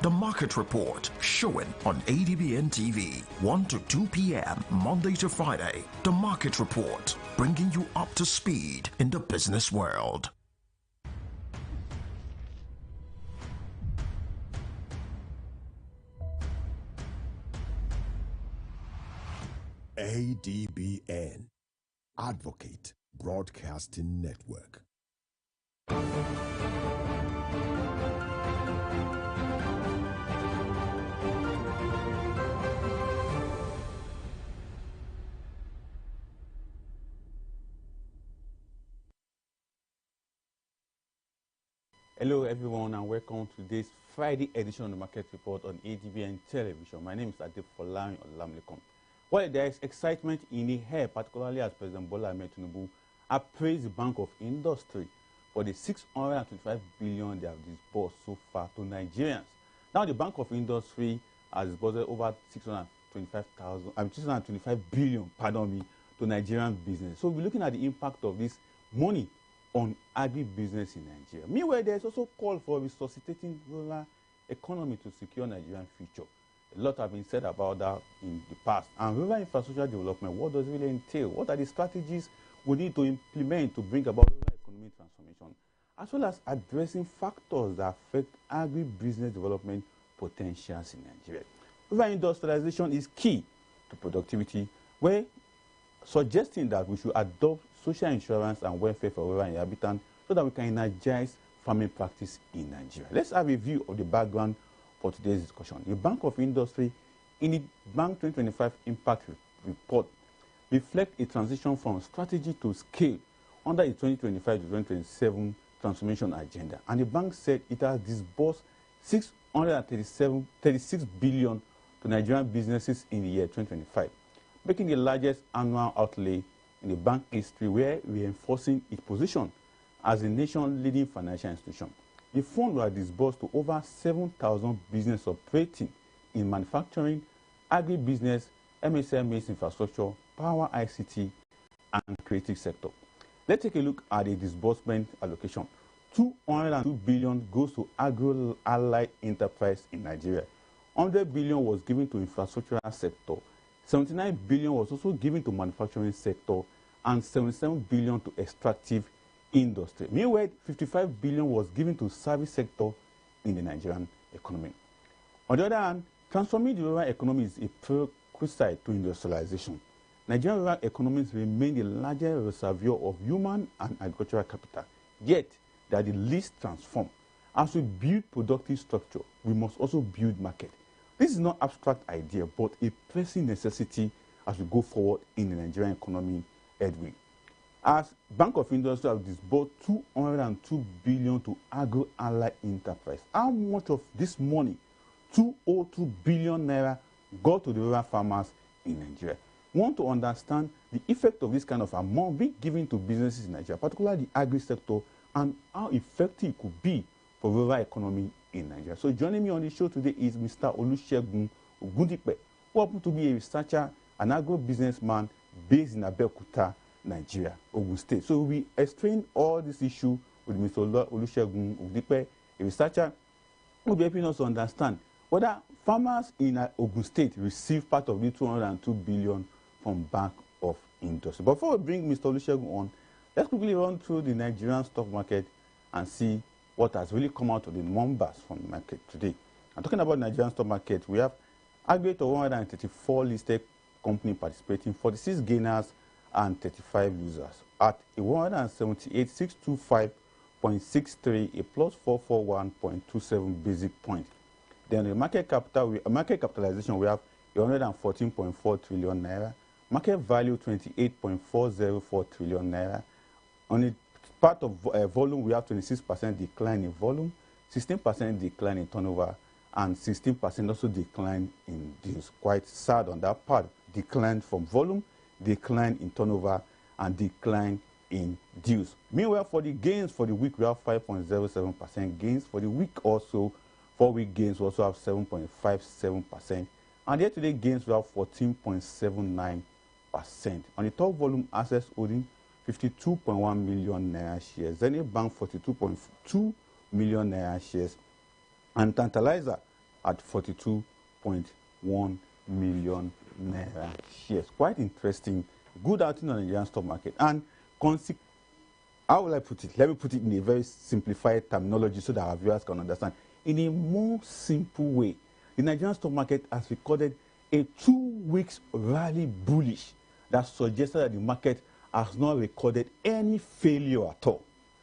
The Market Report, showing on ADBN TV, 1 to 2 p.m., Monday to Friday. The Market Report, bringing you up to speed in the business world. ADBN, Advocate Broadcasting Network. Hello everyone and welcome to today's Friday edition of the Market Report on ADBN Television. My name is Adefolami Olamilekun. Well, there is excitement in the air, particularly as President Bola Ahmed Tinubu appraised the Bank of Industry for the $625 billion they have disbursed so far to Nigerians. Now, the Bank of Industry has disbursed over $625 billion, to Nigerian business. So we're looking at the impact of this money on agribusiness in Nigeria. Meanwhile, there is also call for resuscitating rural economy to secure Nigerian future. A lot have been said about that in the past. And rural infrastructure development, what does it really entail? What are the strategies we need to implement to bring about rural economic transformation, as well as addressing factors that affect agribusiness development potentials in Nigeria? Rural industrialization is key to productivity, where suggesting that we should adopt social insurance and welfare for rural inhabitants so that we can energize farming practice in Nigeria. Let's have a view of the background for today's discussion. The Bank of Industry, in the Bank 2025 Impact Report, reflect a transition from strategy to scale under the 2025 to 2027 transformation agenda. And the bank said it has disbursed $636 billion to Nigerian businesses in the year 2025, making the largest annual outlay in the bank history, where reinforcing its position as a nation's leading financial institution. The funds were disbursed to over 7,000 businesses operating in manufacturing, agribusiness, MSMEs infrastructure, power ICT, and creative sector. Let's take a look at the disbursement allocation. $202 billion goes to agro-allied enterprise in Nigeria. $100 billion was given to infrastructural sector. $79 billion was also given to manufacturing sector, and $77 billion to extractive industry. Meanwhile, $55 billion was given to service sector in the Nigerian economy. On the other hand, transforming the rural economy is a prerequisite to industrialization. Nigerian rural economies remain the largest reservoir of human and agricultural capital, yet they are the least transformed. As we build productive structure, we must also build market. This is not an abstract idea, but a pressing necessity as we go forward in the Nigerian economy headway. As Bank of Industry has disbursed $202 billion to agro-allied enterprise, how much of this money, $202 billion naira, got to the rural farmers in Nigeria? We want to understand the effect of this kind of amount being given to businesses in Nigeria, particularly the agri sector, and how effective it could be for rural economy in Nigeria. So joining me on the show today is Mr. Olusegun Ogundipe, who happens to be a researcher, an agro-businessman based in Abeokuta, Nigeria, Ogun State. So we explain all this issue with Mr. Olusegun Ogundipe, a researcher who will be helping us to understand whether farmers in Ogun State receive part of the $202 billion from Bank of Industry. But before we bring Mr. Olusegun on, let's quickly run through the Nigerian stock market and see what has really come out of the numbers from the market today. I'm talking about Nigerian stock market. We have aggregate of 134 listed companies participating, 46 gainers and 35 losers at a 178,625.63, a plus 441.27 basic point. Then the market capitalization, we have 114.4 trillion naira, market value 28.404 trillion naira. On the part of volume, we have 26% decline in volume, 16% decline in turnover, and 16% also decline in deals. Quite sad on that part. Decline from volume, decline in turnover, and decline in deals. Meanwhile, for the gains for the week, we have 5.07% gains. For the week also, 4-week gains, we also have 7.57%. And year-to-day gains, we have 14.79%. On the top volume assets holding, 52.1 million naira shares. Zenith Bank, 42.2 million naira shares. And Tantalizer, at 42.1 million naira shares. Quite interesting. Good outing on the Nigerian stock market. And how will I put it? Let me put it in a very simplified terminology so that our viewers can understand. In a more simple way, the Nigerian stock market has recorded a 2 weeks rally bullish that suggested that the market has not recorded any failure at all.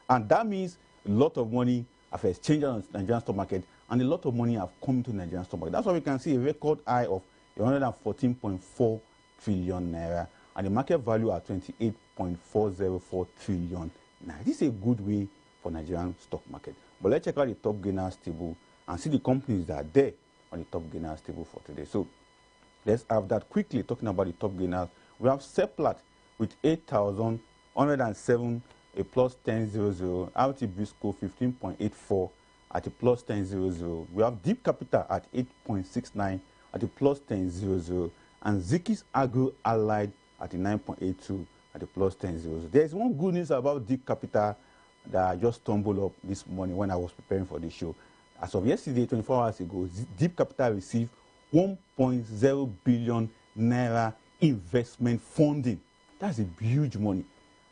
And that means a lot of money have exchanged on the Nigerian stock market and a lot of money have come to the Nigerian stock market. That's why we can see a record high of 114.4 trillion naira and the market value at 28.404 trillion naira. This is a good way for Nigerian stock market. But let's check out the top gainers table and see the companies that are there on the top gainers table for today. So let's have that quickly. Talking about the top gainers, we have Seplat with 8,107, a plus 10.00, RT Briscoe 15.84 at a plus 10.00. We have Deep Capital at 8.69 at a plus 10.00, and Zikis Agro Allied at a 9.82 at a plus 10.00. There is one good news about Deep Capital that I just stumbled up this morning when I was preparing for the show. As of yesterday, 24 hours ago, Deep Capital received 1.0 billion naira investment funding. That's a huge money.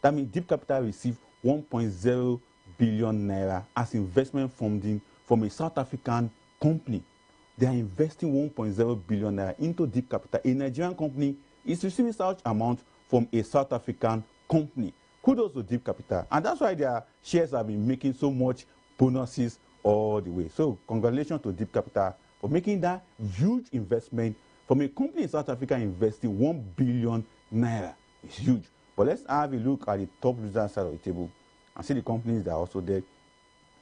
That means Deep Capital received 1.0 billion naira as investment funding from a South African company. They are investing 1.0 billion naira into Deep Capital. A Nigerian company is receiving such amount from a South African company. Kudos to Deep Capital. And that's why their shares have been making so much bonuses all the way. So congratulations to Deep Capital for making that huge investment from a company in South Africa investing 1 billion naira. It's huge. But let's have a look at the top loser side of the table and see the companies that are also there.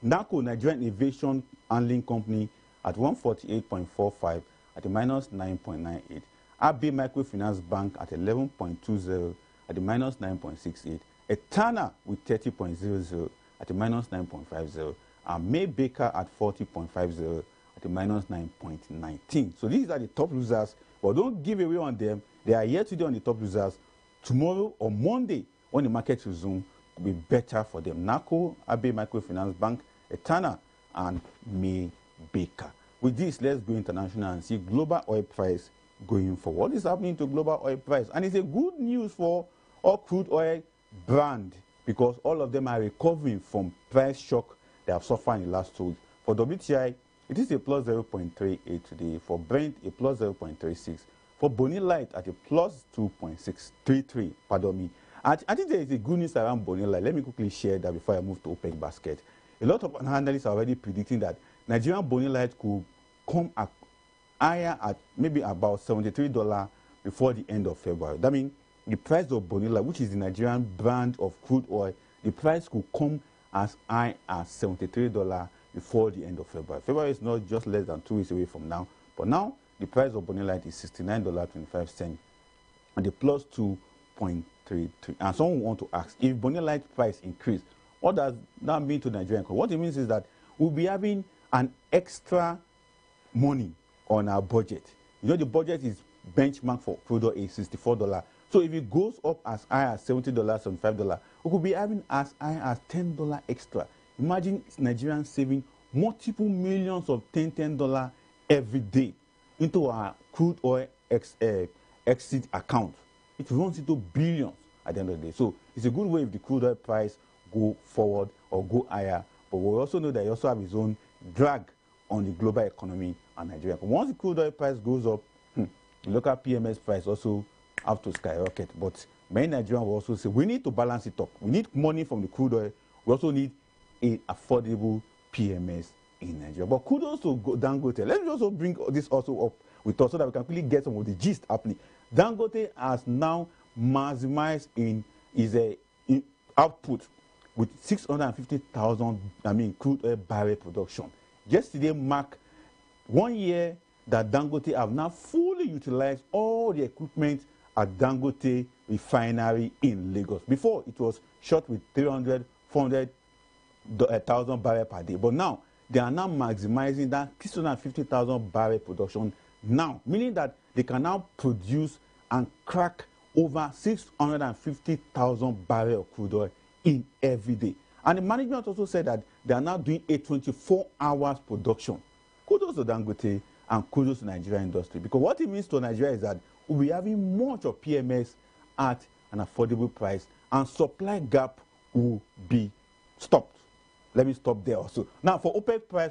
NACO, Nigerian Aviation Handling Company, at 148.45 at a minus 9.98. AB Microfinance Bank at 11.20 at a minus 9.68. Etana with 30.00 at a minus 9.50. And May Baker at 40.50 at a minus 9.19. So these are the top losers, but don't give away on them. They are here today on the top losers. Tomorrow or Monday, when the market resumes, will be better for them. NACO, AB Microfinance Bank, Etana, and May Baker. With this, let's go international and see global oil price going forward. What is happening to global oil price? And it's a good news for all crude oil brand because all of them are recovering from price shock they have suffered in the last 2 weeks. For WTI, it is a plus 0.38 today. For Brent, a plus 0.36. For Bonny Light at a plus 2.633. Pardon me. I think there is a good news around Bonny Light. Let me quickly share that before I move to OPEC basket. A lot of analysts are already predicting that Nigerian Bonny Light could come higher at maybe about $73 before the end of February. That means the price of Bonny Light, which is the Nigerian brand of crude oil, the price could come as high as $73 before the end of February. February is not just less than 2 weeks away from now, but now the price of Bonny Light is $69.25 and the plus 2.33. And someone want to ask, if Bonny Light price increase, what does that mean to Nigerian? What it means is that we'll be having an extra money on our budget. You know, the budget is benchmark for crude oil is $64. So if it goes up as high as $70, $75, we could be having as high as $10 extra. Imagine Nigerians saving multiple millions of $10 every day into our crude oil exit account. It runs into billions at the end of the day. So it's a good way if the crude oil price go forward or go higher. But we also know that it also have its own drag on the global economy and Nigeria. But once the crude oil price goes up, the local PMS price also have to skyrocket. But many Nigerians will also say, we need to balance it up. We need money from the crude oil. We also need an affordable PMS in Nigeria. But kudos to Dangote. Let me also bring this also up with us so that we can quickly get some of the gist happening. Dangote has now maximized in his output with 650,000 crude oil barrel production. Yesterday marked 1 year that Dangote have now fully utilized all the equipment at Dangote refinery in Lagos. Before, it was shot with 300, 400,000 barrels per day. But now, they are now maximizing that 650,000 barrel production now, meaning that they can now produce and crack over 650,000 barrels of crude oil in every day. And the management also said that they are now doing a 24 hours production. Kudos to Dangote. and kudos to Nigerian industry. Because what it means to Nigeria is that we'll be having much of PMS at an affordable price, and supply gap will be stopped. Let me stop there also. Now for OPEC price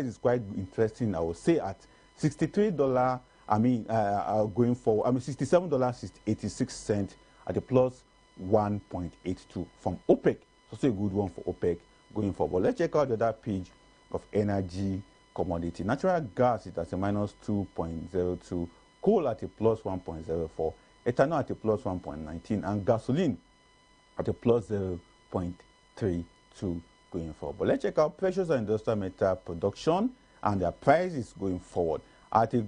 is quite interesting. I would say at $63. Going forward, $67.86 at a plus 1.82 from OPEC. It's also a good one for OPEC going forward. But let's check out the other page of energy commodity. Natural gas is at a minus 2.02, coal at a plus 1.04, ethanol at a plus 1.19, and gasoline at a plus 0.32 going forward. But let's check out precious and industrial metal production and their prices going forward. At a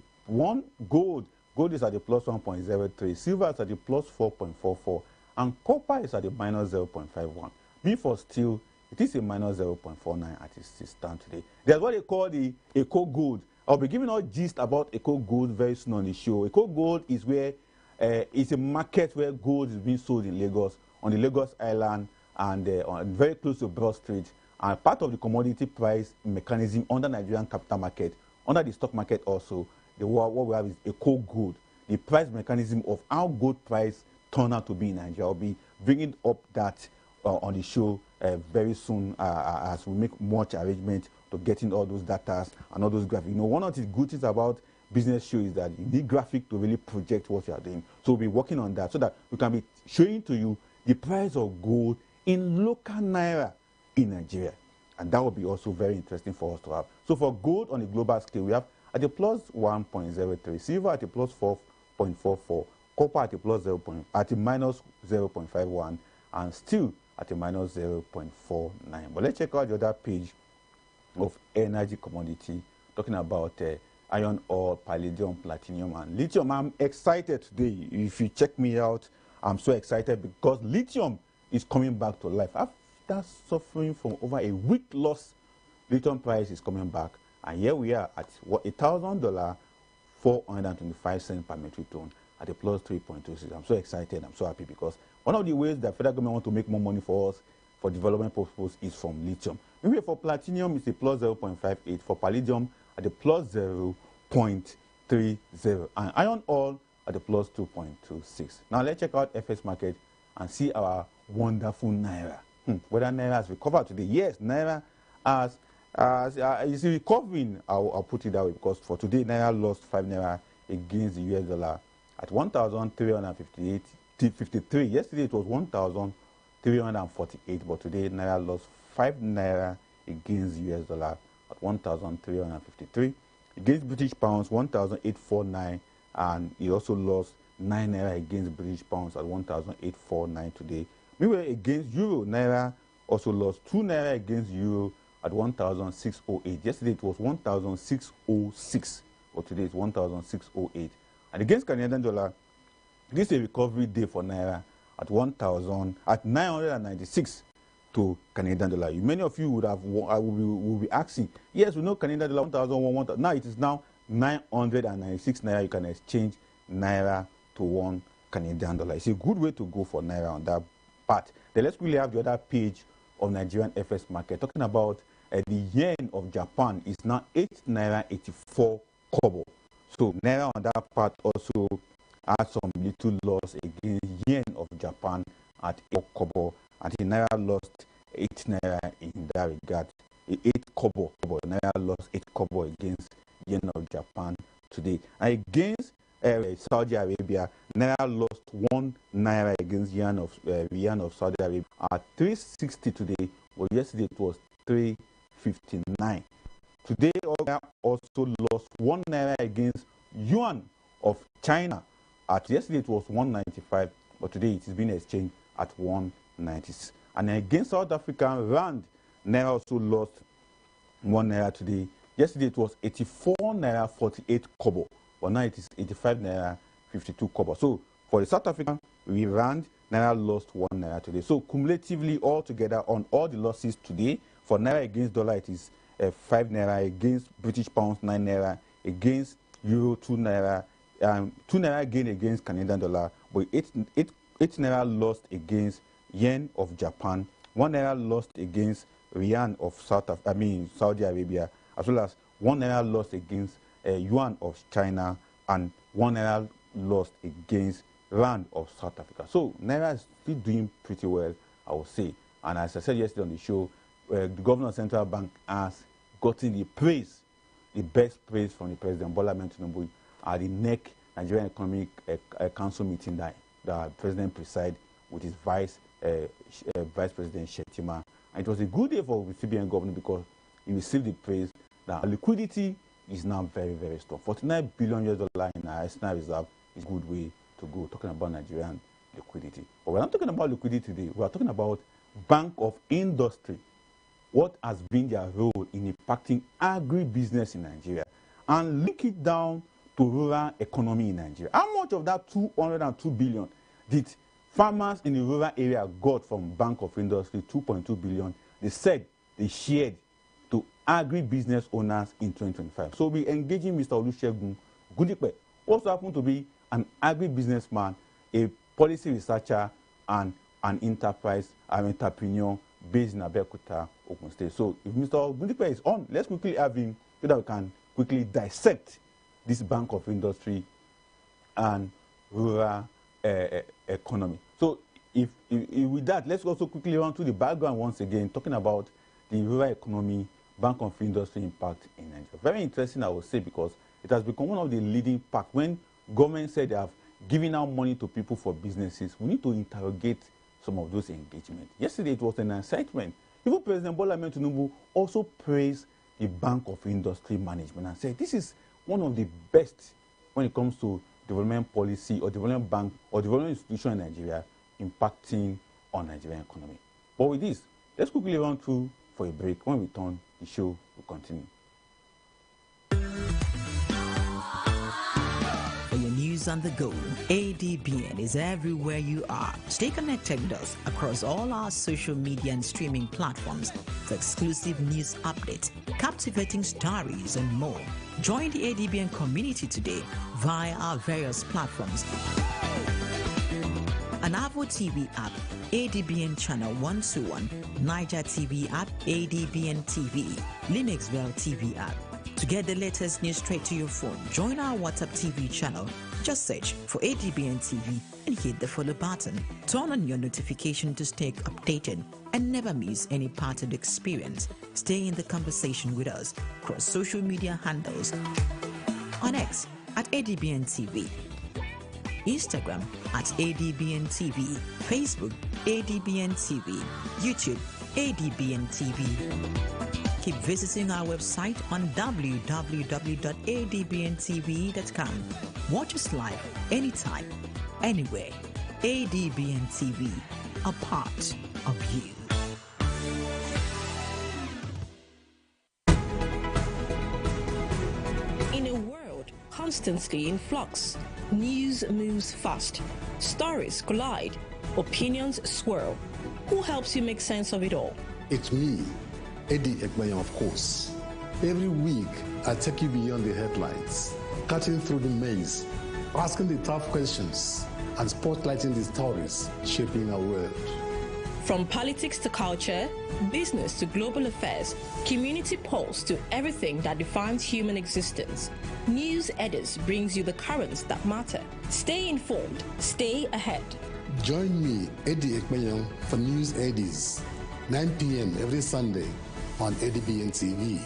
gold is at a plus 1.03, silver is at a plus 4.44, and copper is at a minus 0.51. For steel, it is a minus 0.49 at its stand today. There's what they call the Eco Gold. I'll be giving all gist about Eco Gold very soon on the show. Eco Gold is where it's a market where gold is being sold in Lagos, on the Lagos Island, and very close to Broad Street, and part of the commodity price mechanism under Nigerian capital market, under the stock market also. What we have is Eco Gold, the price mechanism of how gold price turn out to be in Nigeria. I'll be bringing up that on the show very soon as we make much arrangement to getting all those data and all those graphics. You know, one of the good things about business show is that you need graphic to really project what you are doing. So we'll be working on that so that we can be showing to you the price of gold in local naira in Nigeria. And that will be also very interesting for us to have. So for gold on a global scale, we have at a plus 1.03, silver at a plus 4.44, copper at a plus at a minus 0.51, and steel at a minus 0.49. But let's check out the other page of energy commodity, talking about iron ore, palladium, platinum, and lithium. I'm excited today. If you check me out, I'm so excited because lithium is coming back to life. After suffering from over a week loss, lithium price is coming back. And here we are at $1,000, 425 cents per metric ton at a plus 3.26. I'm so excited. I'm so happy because one of the ways that federal government want to make more money for us for development purposes is from lithium. Maybe for platinum, it's a plus 0.58. For palladium, at a plus 0.30. And iron ore at a plus 2.26. Now let's check out FX market and see our wonderful naira. Whether naira has recovered today. Yes, naira has is recovering. I'll put it that way because for today naira lost 5 naira against the US dollar at 1,353. Yesterday it was 1,348, but today naira lost 5 naira against the US dollar at 1,353. Against British pounds 1,849, and it also lost 9 naira against British pounds at 1,849 today. Meanwhile, against euro, naira also lost 2 naira against euro at 1,608. Yesterday it was 1,606, but today it's 1,608. And against Canadian dollar, this is a recovery day for naira at 996 to Canadian dollar. Many of you will be asking, yes, we know Canadian dollar 1,001. Now it is now 996 naira. You can exchange naira to 1 Canadian dollar. It's a good way to go for naira on that part. Then let's really have the other page of Nigerian FS market talking about the yen of Japan is now 8 naira 84 kobo. So naira on that part also had some little loss against yen of Japan at 8 kobo. And the naira lost 8 naira in that regard. 8 kobo. Naira lost 8 kobo against yen of Japan today. And against Saudi Arabia, naira lost 1 naira against yen of Saudi Arabia at 360 today. Well, yesterday it was 359. Today, also lost 1 naira against yuan of China. At yesterday it was 195, but today it is being exchanged at 190. And against South African rand, naira also lost 1 naira today. Yesterday it was 84 naira 48 kobo, but now it is 85 naira 52 kobo. So for the South African rand, naira lost 1 naira today. So cumulatively, all together on all the losses today, for naira against dollar, it is 5 naira, against British pounds 9 naira, against euro 2 naira, 2 naira gain against Canadian dollar, but 8 naira lost against yen of Japan, 1 naira lost against riyal of Saudi Arabia, as well as 1 naira lost against yuan of China and 1 naira lost against rand of South Africa. So naira is still doing pretty well, I would say. And as I said yesterday on the show, the governor of Central Bank has gotten the praise, the best praise from the President Bola Ahmed Tinubu at the NEC Nigerian Economic Council meeting that the President presided with his Vice President Shetima. And it was a good day for the CBN governor because he received the praise that liquidity is now very, very strong. $49 billion in our external reserve is a good way to go, talking about Nigerian liquidity. But we're not talking about liquidity today. We're talking about Bank of Industry. What has been their role in impacting agribusiness in Nigeria and link it down to rural economy in Nigeria? How much of that 202 billion did farmers in the rural area got from Bank of Industry? 2.2 billion. They said they shared to agribusiness owners in 2025. So we're engaging Mr. Olusegun Gudipe, also happened to be an agribusinessman, a policy researcher, and an entrepreneur based in Abeokuta, Ogun State. So if Mr. Gudipe is on, let's quickly have him so that we can quickly dissect this Bank of Industry and rural economy. So if with that, let's also quickly run through the background once again, talking about the rural economy, Bank of Industry impact in Nigeria. Very interesting, I would say, because it has become one of the leading pack. When government said they have given out money to people for businesses, we need to interrogate some of those engagements. Yesterday, it was an excitement. Even President Bola Ahmed Tinubu also praised the Bank of Industry management and said this is one of the best when it comes to development policy or development bank or development institution in Nigeria impacting on Nigerian economy. But with this, let's quickly run through for a break. When we return, the show will continue. For your news on the go, ADBN is everywhere you are. Stay connected with us across all our social media and streaming platforms for exclusive news updates, captivating stories, and more. Join the ADBN community today via our various platforms. An Avo TV app, ADBN Channel 121, Niger TV app, ADBN TV, Linuxville TV app. To get the latest news straight to your phone, join our WhatsApp TV channel. Just search for ADBN TV and hit the follow button. Turn on your notification to stay updated and never miss any part of the experience. Stay in the conversation with us across social media handles. On X at ADBN TV, Instagram at ADBN TV, Facebook ADBN TV, YouTube ADBN TV. Keep visiting our website on www.adbntv.com. Watch us live anytime, anywhere. ADBN TV, a part of you. In a world constantly in flux, news moves fast, stories collide, opinions swirl. Who helps you make sense of it all? It's me, ADBN, of course. Every week, I take you beyond the headlines, cutting through the maze, asking the tough questions, and spotlighting the stories shaping our world. From politics to culture, business to global affairs, community pulse to everything that defines human existence, News Eddies brings you the currents that matter. Stay informed, stay ahead. Join me, ADBN, for News Eddies, 9 p.m. every Sunday on ADBN TV.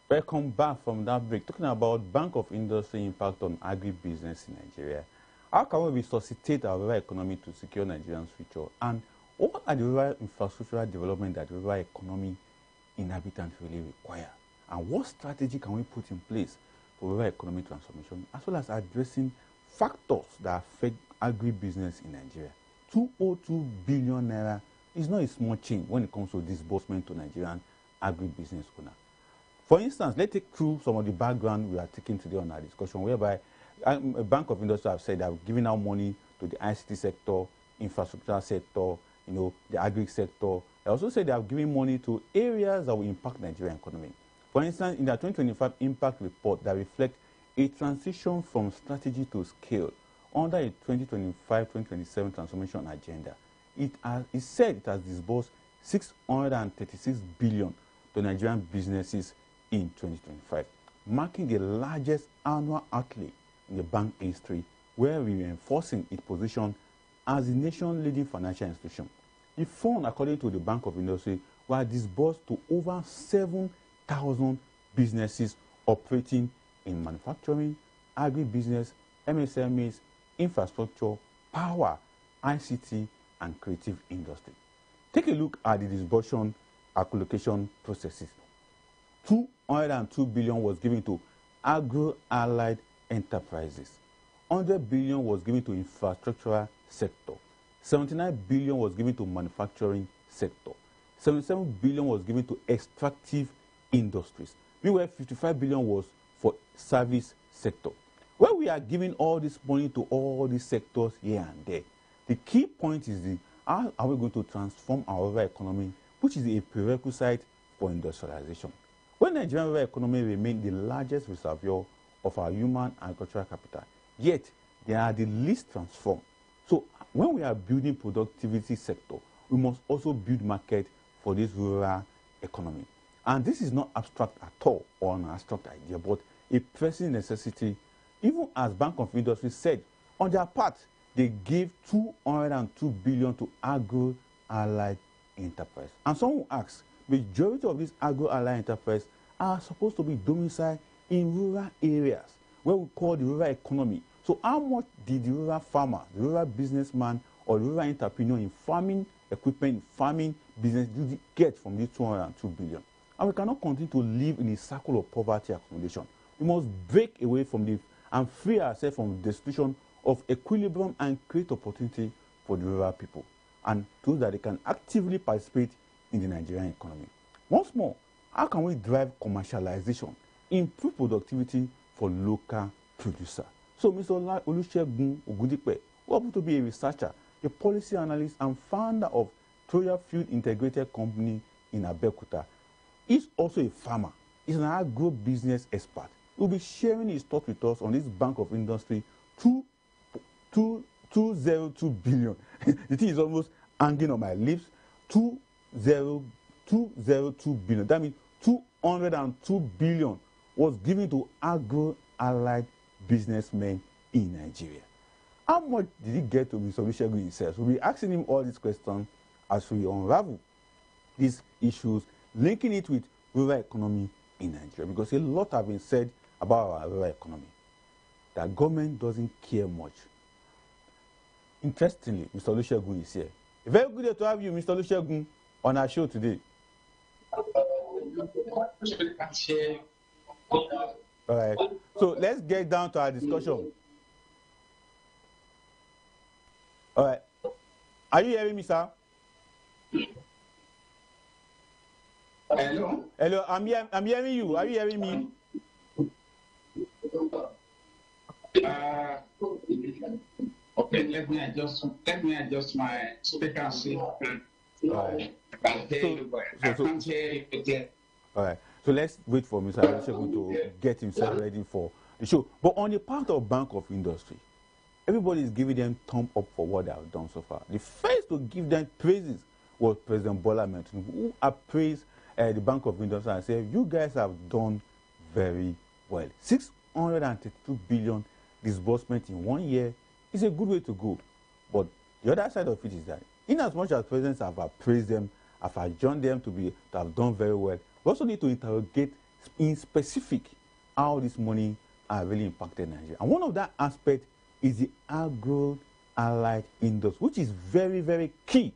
Welcome back from that break, talking about Bank of Industry impact on agribusiness in Nigeria. How can we resuscitate our rural economy to secure Nigerians' future? And what are the rural infrastructural development that the rural economy inhabitants really require? And what strategy can we put in place for rural economic transformation, as well as addressing factors that affect agribusiness in Nigeria? 202 billion naira is not a small change when it comes to disbursement to Nigerian agribusiness owners. For instance, let's take through some of the background we are taking today on our discussion, whereby a Bank of Industry have said they have given out money to the ICT sector, infrastructure sector, the agri sector. They also said they have given money to areas that will impact Nigerian economy. For instance, in their 2025 impact report that reflects a transition from strategy to scale under a 2025-2027 transformation agenda, it said it has disbursed 636 billion to Nigerian businesses in 2025, marking the largest annual outlay in the bank history, where we are enforcing its position as the nation's leading financial institution. The fund, according to the Bank of Industry, was disbursed to over 7,000 businesses operating in manufacturing, agribusiness, MSMEs, infrastructure, power, ICT, and creative industry. Take a look at the disbursement allocation processes. 202 billion was given to agro-allied enterprises. 100 billion was given to infrastructural sector. 79 billion was given to manufacturing sector. 77 billion was given to extractive industries. Meanwhile, 55 billion was for service sector. When we are giving all this money to all these sectors here and there, the key point is how are we going to transform our rural economy, which is a prerequisite for industrialization. When Nigerian rural economy remains the largest reservoir of our human agricultural capital, yet they are the least transformed. So when we are building productivity sector, we must also build market for this rural economy. And this is not abstract at all or an abstract idea, but a pressing necessity. Even as Bank of Industry said, on their part, they gave 202 billion to agro-allied enterprise. And someone asks, majority of these agro-allied enterprises are supposed to be domiciled in rural areas, where we call the rural economy. So how much did the rural farmer, the rural businessman, or the rural entrepreneur in farming equipment, farming business get from these 202 billion? And we cannot continue to live in a circle of poverty accumulation. We must break away from this and free ourselves from the destitution of equilibrium and create opportunity for the rural people, and so that they can actively participate in the Nigerian economy. Once more, how can we drive commercialization, improve productivity for local producers? So Mr. Olusegun Ogundipe, who happens to be a researcher, a policy analyst, and founder of Troya Field Integrated Company in Abeokuta, is also a farmer. He's an agro-business expert. He will be sharing his thoughts with us on this Bank of Industry 202 billion. The thing is almost hanging on my lips. 202 billion. That means 202 billion was given to agro-allied businessmen in Nigeria. How much did he get to Mr. Olusegun himself? We'll be asking him all these questions as we unravel these issues, linking it with rural economy in Nigeria, because a lot have been said about our rural economy. The government doesn't care much. Interestingly, Mr. Olusegun is here. A very good day to have you, Mr. Olusegun, on our show today. All right. So let's get down to our discussion. All right. Are you hearing me, sir? Hello. Hello. I'm hearing you. Are you hearing me? Okay. Let me adjust my speaker. See. All right. I can't hear you again. All right. So let's wait for Mr. Olusegun to get himself ready for the show. But on the part of Bank of Industry, everybody is giving them thumb up for what they have done so far. The first to give them praises was President Bola Ahmed Tinubu, who appraised the Bank of Industry and said, you guys have done very well. 632 billion disbursement in 1 year is a good way to go. But the other side of it is that, in as much as presidents have appraised them, have adjourned them to have done very well, we also need to interrogate in specific how this money are really impacted Nigeria. And one of that aspect is the agro-allied industry, which is very, very key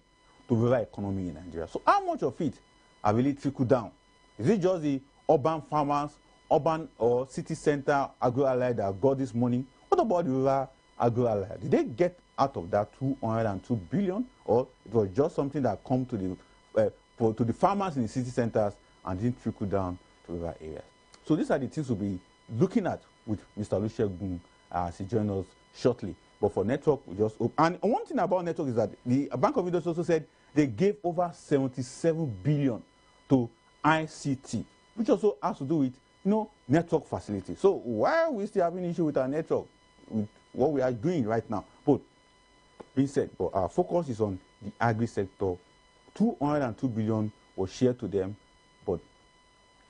to rural economy in Nigeria. So how much of it are really trickled down? Is it just the urban farmers, urban or city center agro-allied that got this money? What about the rural agro-allied? Did they get out of that 202 billion, or it was just something that come to the farmers in the city centers and didn't trickle down to rural areas? So these are the things we'll be looking at with Mr. Olusegun as he joins us shortly. But for network, we just hope. And one thing about network is that the Bank of Industry also said they gave over 77 billion to ICT, which also has to do with network facility. So why are we still having an issue with our network, with what we are doing right now? But being said, but our focus is on the agri sector 202 billion was shared to them, but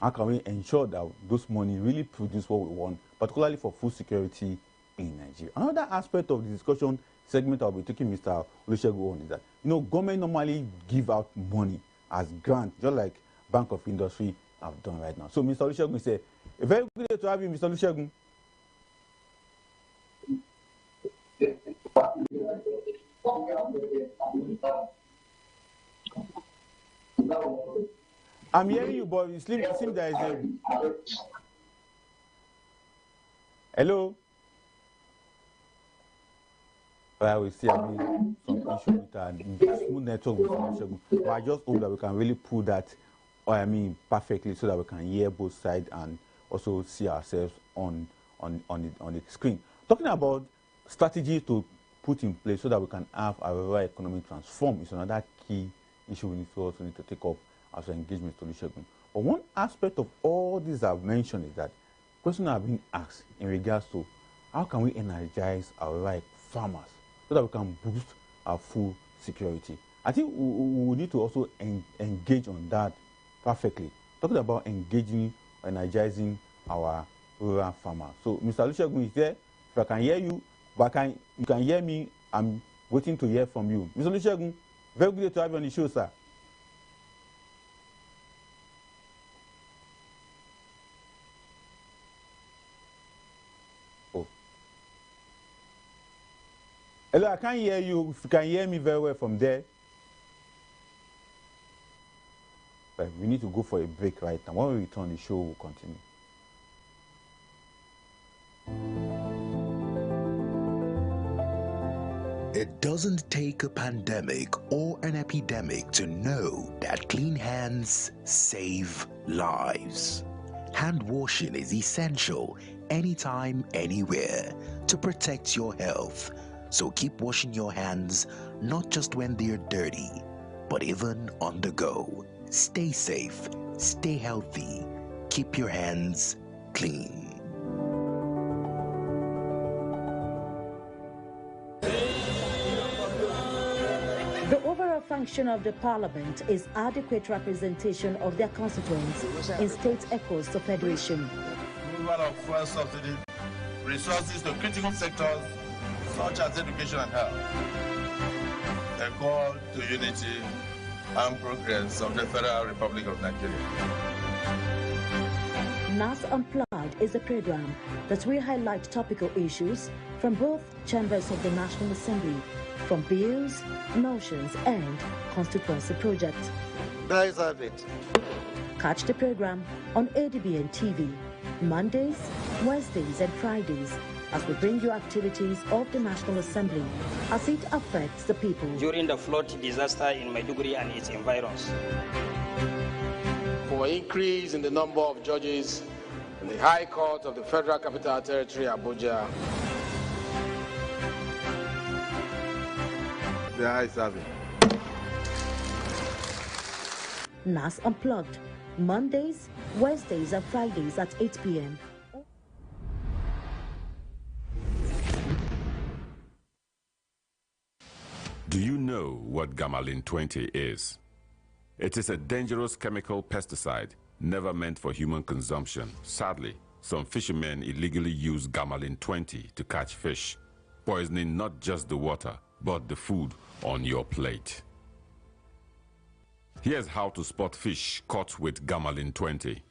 how can we ensure that those money really produce what we want, particularly for food security in Nigeria? Another aspect of the discussion segment I'll be taking Mr. Olusegun on is that, government normally give out money as grant, just like Bank of Industry have done right now. So Mr. Olusegun say, a very good day to have you, Mr. Olusegun. I'm hearing you, but it seems there is a... Hello? Well, we see some issue with smooth network with Olusegun. But I just hope that we can really pull that, perfectly, so that we can hear both sides and also see ourselves on the screen. Talking about strategy to put in place so that we can have our rural economy transform is another key issue we also need to take up as we engage Mr. Olusegun. But one aspect of all these I've mentioned is that questions are being asked in regards to how can we energize our rural farmers so that we can boost our food security. I think we need to also engage on that perfectly. Talking about energizing our rural farmers. So Mr. Olusegun is there. If I can hear you, but you can hear me, I'm waiting to hear from you. Mr. Olusegun, very good to have you on the show, sir. Oh. Hello, I can't hear you. If you can hear me very well from there. But we need to go for a break right now. When we return, the show will continue. It doesn't take a pandemic or an epidemic to know that clean hands save lives. Hand washing is essential anytime, anywhere to protect your health. So keep washing your hands, not just when they're dirty, but even on the go. Stay safe, stay healthy, keep your hands clean. The overall function of the parliament is adequate representation of their constituents in state echoes to federation. Removal of fuel subsidies, resources to critical sectors such as education and health. A call to unity and progress of the Federal Republic of Nigeria. NAS Unplugged is a program that will highlight topical issues from both chambers of the National Assembly, from bills, motions, and constituency projects. Guys have it. Catch the program on ADBN TV, Mondays, Wednesdays, and Fridays, as we bring you activities of the National Assembly as it affects the people. During the flood disaster in Maiduguri and its environs. For increase in the number of judges in the High Court of the Federal Capital Territory, Abuja. The eyes have it. NAS Unplugged, Mondays, Wednesdays, and Fridays at 8 p.m. Do you know what gamalin 20 is? It is a dangerous chemical pesticide never meant for human consumption. Sadly, some fishermen illegally use gamalin 20 to catch fish, poisoning not just the water, but the food on your plate. Here's how to spot fish caught with gamalin 20.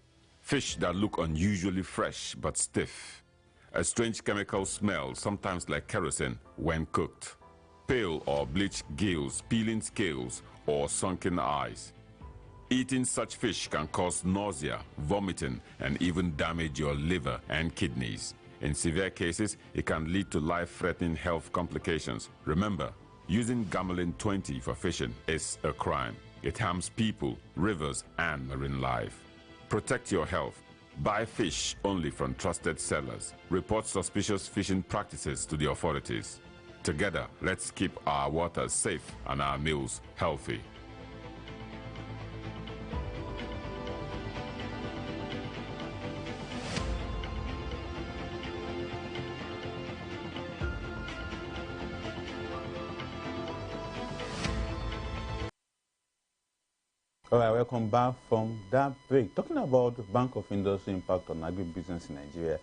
Fish that look unusually fresh but stiff. A strange chemical smell, sometimes like kerosene, when cooked. Pale or bleached gills, peeling scales, or sunken eyes. Eating such fish can cause nausea, vomiting, and even damage your liver and kidneys. In severe cases, it can lead to life-threatening health complications. Remember, using gamalin 20 for fishing is a crime. It harms people, rivers, and marine life. Protect your health. Buy fish only from trusted sellers. Report suspicious fishing practices to the authorities. Together, let's keep our waters safe and our meals healthy. All right, welcome back from that break. Talking about the Bank of Industry impact on agribusiness in Nigeria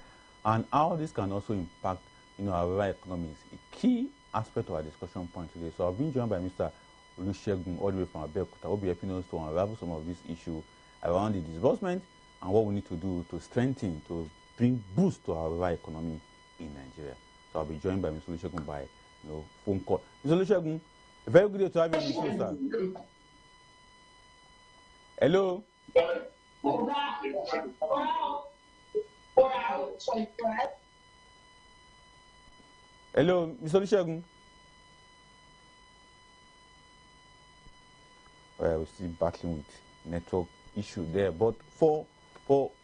and how this can also impact, our rural economies. A key aspect of our discussion point today. So I've been joined by Mr. Olusegun all the way from Abeokuta, who will be helping us to unravel some of these issues around the disbursement and what we need to do to strengthen, to bring boost to our rural economy in Nigeria. So I'll be joined by Mr. Olusegun by phone call. Mr. Olusegun, a very good day to have you on the show, sir. Hello. Hello, Mr. Olusegun. Well, we're still battling with network issue there, but for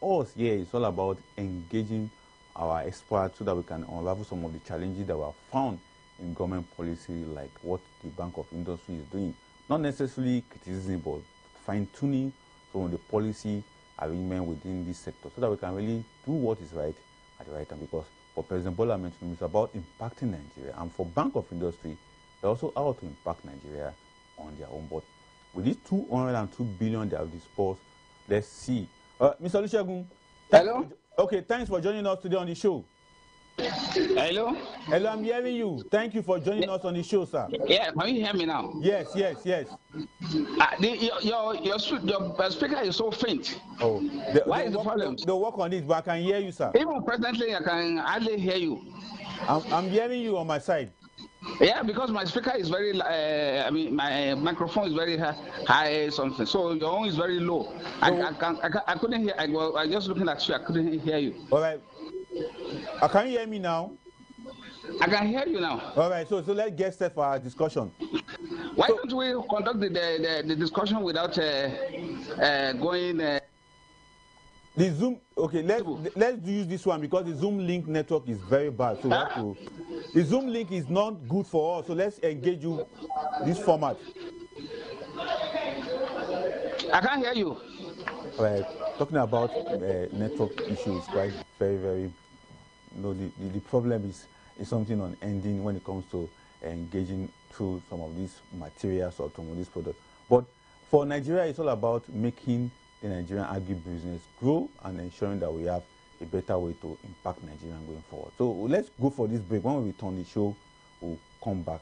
us here, it's all about engaging our experts so that we can unravel some of the challenges that were found in government policy, like what the Bank of Industry is doing. Not necessarily criticism, but fine-tuning some of the policy arrangement within this sector so that we can really do what is right at the right time. Because for President Bola mentioned, it's about impacting Nigeria. And for Bank of Industry, they're also out to impact Nigeria on their own. But with these 202 billion they have disbursed, let's see. Mr. Olusegun. Hello? Okay, thanks for joining us today on the show. Hello? Hello, I'm hearing you. Thank you for joining us on the show, sir. Yeah, can you hear me now? Yes. Your speaker is so faint. Oh, why is the problem? They'll work on it, but I can hear you, sir. Even presently, I can hardly hear you. I'm hearing you on my side. Yeah, because my speaker is very, my microphone is very high, something. So your own is very low. I couldn't hear. I was just looking at you. I couldn't hear you. All right. Can you hear me now? I can hear you now. All right. So let's get set for our discussion. Why don't we conduct the discussion without going? The Zoom, okay, let's use this one because the Zoom link network is very bad. So we have to, the Zoom link is not good for us. So let's engage you this format. I can't hear you. All right, talking about network issues, quite very, the problem is something unending when it comes to engaging through some of these materials or some of these products. But for Nigeria, it's all about making the Nigerian agribusiness grow and ensuring that we have a better way to impact Nigeria going forward. So let's go for this break. When we return the show, we'll come back.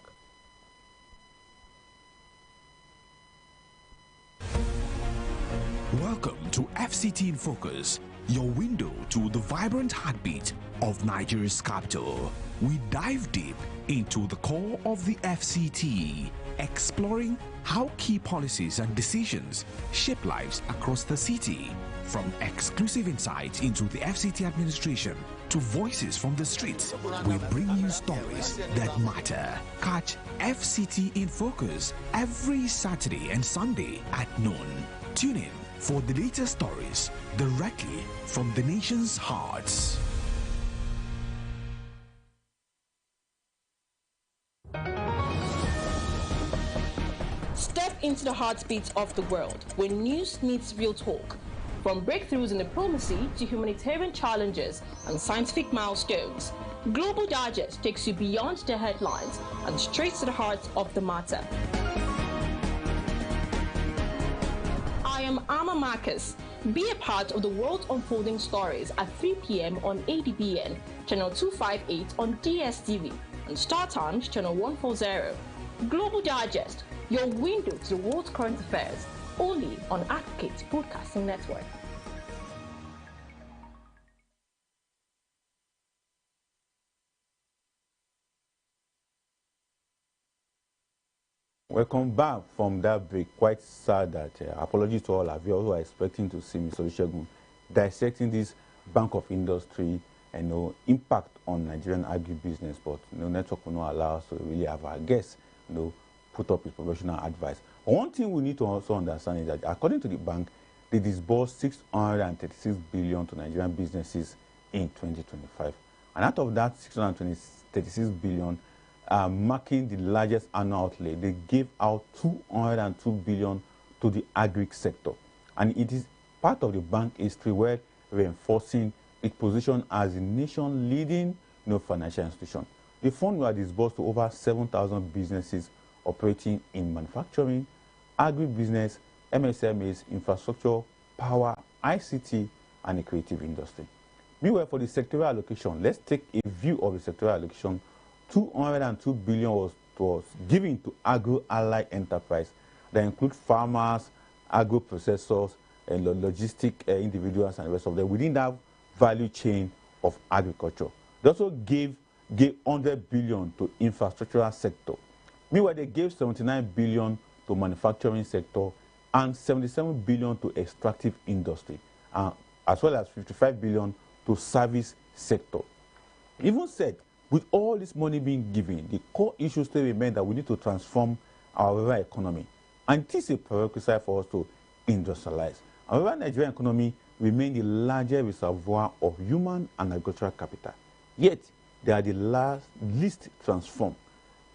Welcome to FCT in Focus, your window to the vibrant heartbeat of Nigeria's capital. We dive deep into the core of the FCT, exploring how key policies and decisions shape lives across the city. From exclusive insights into the FCT administration to voices from the streets, we bring you stories that matter. Catch FCT in Focus every Saturday and Sunday at noon. Tune in for the latest stories directly from the nation's hearts. Step into the heartbeat of the world where news meets real talk. From breakthroughs in diplomacy to humanitarian challenges and scientific milestones, Global Digest takes you beyond the headlines and straight to the heart of the matter. I am Amma Marcus. Be a part of the world unfolding stories at 3 p.m. on ADBN, channel 258 on DSTV, and Star Times, channel 140. Global Digest, your window to the world's current affairs, only on Advocate Broadcasting Network. Welcome back from that break. Quite sad that apologies to all of you who are expecting to see Mr. Olusegun dissecting this Bank of Industry and impact on Nigerian agribusiness, but network will not allow us to really have our guests put up his professional advice. But one thing we need to also understand is that according to the bank, they disbursed 636 billion to Nigerian businesses in 2025, and out of that 636 billion, marking the largest annual outlay, they gave out 202 billion to the agri sector, and it is part of the bank history where reinforcing its position as the nation leading financial institution. The fund were disbursed to over 7,000 businesses operating in manufacturing, agribusiness, MSMEs, infrastructure, power, ICT, and the creative industry. Meanwhile, for the sectoral allocation, let's take a view of the sectoral allocation. 202 billion was given to agro-allied enterprise that include farmers, agro-processors, and logistic individuals and the rest of them within that value chain of agriculture. They also gave 100 billion to infrastructural sector. Meanwhile, they gave 79 billion to manufacturing sector and 77 billion to extractive industry, as well as 55 billion to service sector. Even said, with all this money being given, the core issue still remains that we need to transform our rural economy. And it is a prerequisite for us to industrialize. Our rural Nigerian economy remains the largest reservoir of human and agricultural capital. Yet, they are the least transformed.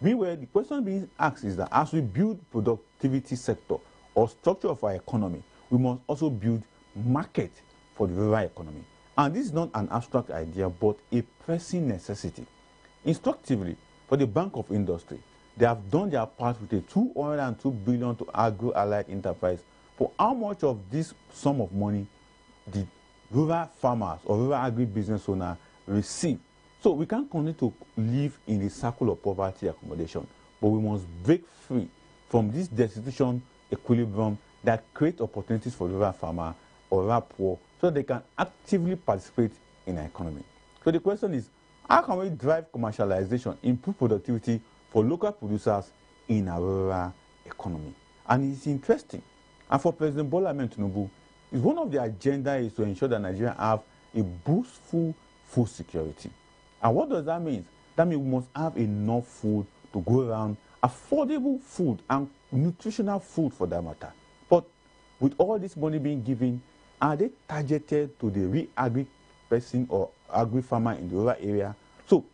Meanwhile, the question being asked is that as we build productivity sector or structure of our economy, we must also build market for the rural economy. And this is not an abstract idea, but a pressing necessity. Instructively, for the Bank of Industry, they have done their part with a 202 billion to agro-allied enterprise. For how much of this sum of money did rural farmers or rural agribusiness owners receive? So we can't continue to live in the circle of poverty accommodation, but we must break free from this destitution equilibrium that creates opportunities for rural farmer or rural poor so they can actively participate in our economy. So the question is, how can we drive commercialization, improve productivity for local producers in our rural economy? And it's interesting. And for President Bola Ahmed Tinubu, one of the agenda is to ensure that Nigeria have a boostful food security. And what does that mean? That means we must have enough food to go around, affordable food and nutritional food for that matter. But with all this money being given, are they targeted to the real agri person or agri farmer in the rural area? So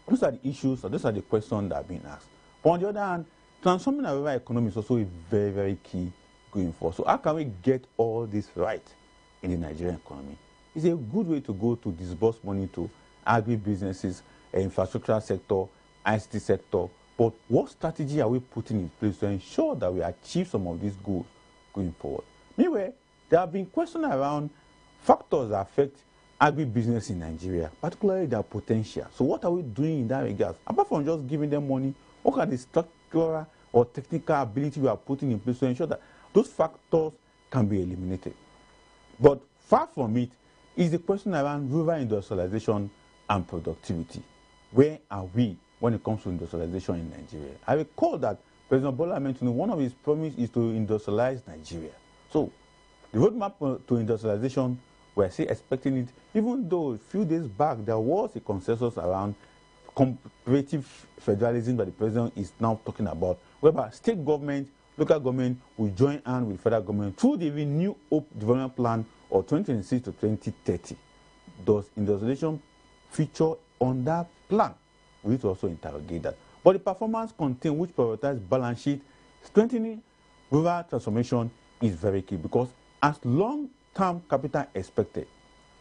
those are the issues, or those are the questions that are being asked. But on the other hand, transforming our rural economy is also a very, very key going forward. So how can we get all this right in the Nigerian economy? It's a good way to go to disburse money to agri-businesses, infrastructure sector, ICT sector. But what strategy are we putting in place to ensure that we achieve some of these goals going forward? Meanwhile, there have been questions around factors that affect agribusiness in Nigeria, particularly their potential. So what are we doing in that regard? Apart from just giving them money, what are the structural or technical ability we are putting in place to ensure that those factors can be eliminated? But far from it is the question around rural industrialization and productivity. Where are we when it comes to industrialization in Nigeria? I recall that President Bola Ahmed Tinubu, one of his promises is to industrialize Nigeria. So the roadmap to industrialization, we're still expecting it, even though a few days back there was a consensus around comparative federalism that the president is now talking about, whereby state government, local government will join hands with federal government through the Renewed Hope Development Plan of 2026 to 2030. Does industrialization feature on that plan? We need to also interrogate that. But the performance content which prioritizes balance sheet, strengthening rural transformation is very key, because as long-term capital expected,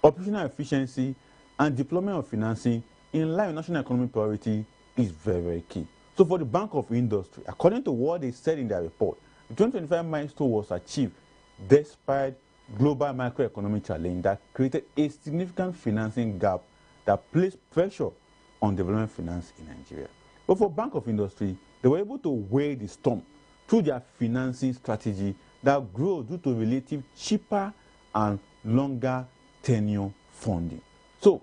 operational efficiency and deployment of financing in line with national economic priority is very, very key. So for the Bank of Industry, according to what they said in their report, the 2025 milestone was achieved despite global macroeconomic challenge that created a significant financing gap that placed pressure on development finance in Nigeria. But for Bank of Industry, they were able to weigh the storm through their financing strategy that grew due to relative cheaper and longer tenure funding. So,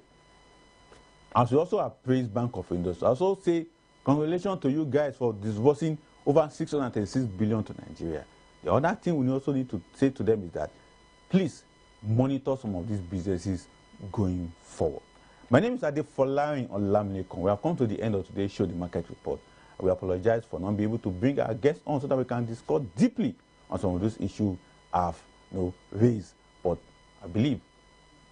as we also appraise Bank of Industry, I also say congratulations to you guys for disbursing over 636 billion to Nigeria. The other thing we also need to say to them is that please monitor some of these businesses going forward. My name is Adefolarin Olamilekon. We have come to the end of today's show, The Market Report. We apologize for not being able to bring our guests on so that we can discuss deeply on some of those issues I've raised. But I believe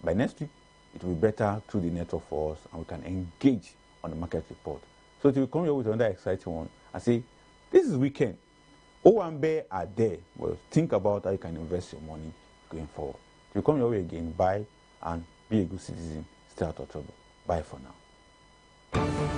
by next week, it will be better through the network for us and we can engage on the Market Report. So to come here with another exciting one, I say, this is weekend. Owambe are there. Well, think about how you can invest your money going forward. If you come your way again, buy and be a good citizen. Stay out of trouble. Bye for now.